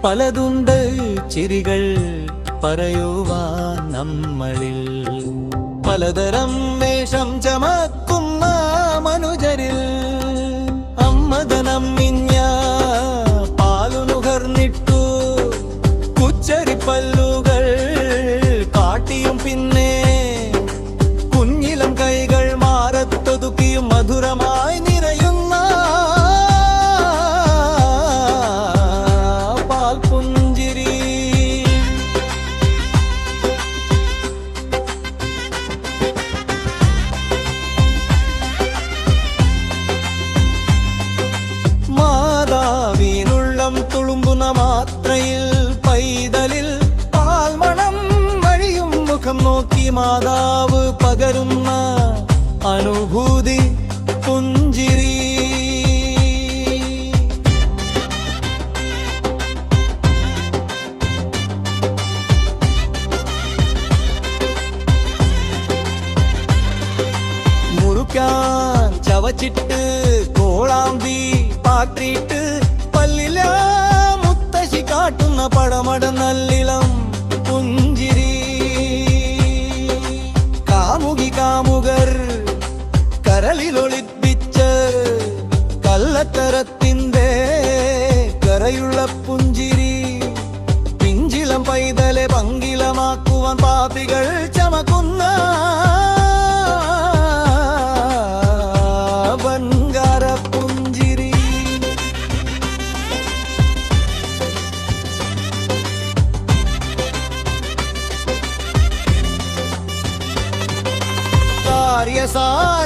പലതുണ്ട് ചിരികൾ പറയുവാൻ നമ്മളിൽ, പലതരം വേഷം ചമക്കുന്ന മനുജരിൽ. അമ്മദനം മിഞ്ഞ പാലുനുകർന്നിട്ടു കുച്ചരിപ്പല്ലുകൾ കാട്ടിയും, പിന്നെ കുഞ്ഞിലം കൈകൾ മാറത്തൊതുക്കിയും മധുരമായി നിറയുന്ന പാൽപുഞ്ചിരി. മാതാവിനുള്ളം തുളുമ്പുന്ന മാത്രയിൽ പൈതലിൽ പാൽമണം വഴിയും മുഖം നോക്കി മാതാവ് പകരുന്ന അനുഭൂതി പുഞ്ചിരി. മുറുക്കാൻ ചവച്ചിട്ട് കോളാമ്പി പാട്ടിട്ട് പല്ലില മുത്തശ്ശി കാട്ടുന്ന പടമട നല്ലിളം പുഞ്ചിരി. കാമുകി കാമുകർ കരളിലൊളിപ്പിച്ച് കള്ളത്തരത്തിൻ്റെ കരയുള്ള പുഞ്ചിരി. പിഞ്ചിളം പൈതലെ പങ്കിലമാക്കുവാൻ പാപികൾ ചമക്കുന്ന വൻകാര പുഞ്ചിരി.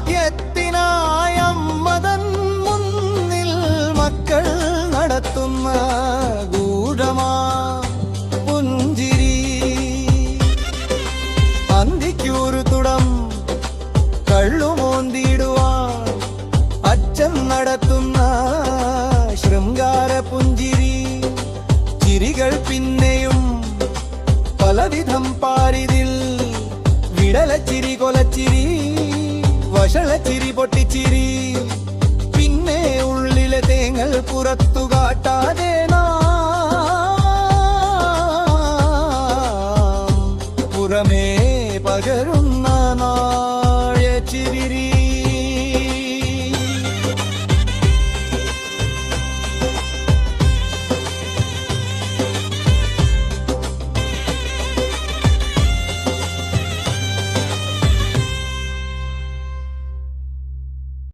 കാര്യസാധ്യത്തിനായ അമ്മതൻ മുന്നിൽ മക്കൾ നടത്തുന്ന ഗൂഢമാ പുഞ്ചിരി. അന്തിക്കൂരു തുടം കള്ളുമോന്തിടുവാൻ അച്ഛൻ നടത്തുന്ന ശൃംഗാര പുഞ്ചിരി. ചിരികൾ പിന്നെയും പലവിധം പാരിതിൽ, വിടലച്ചിരി കൊലച്ചിരി വഷളച്ചിരി പൊട്ടിച്ചിരി, പിന്നെ ഉള്ളിലെ തേങ്ങൽ പുറത്ത്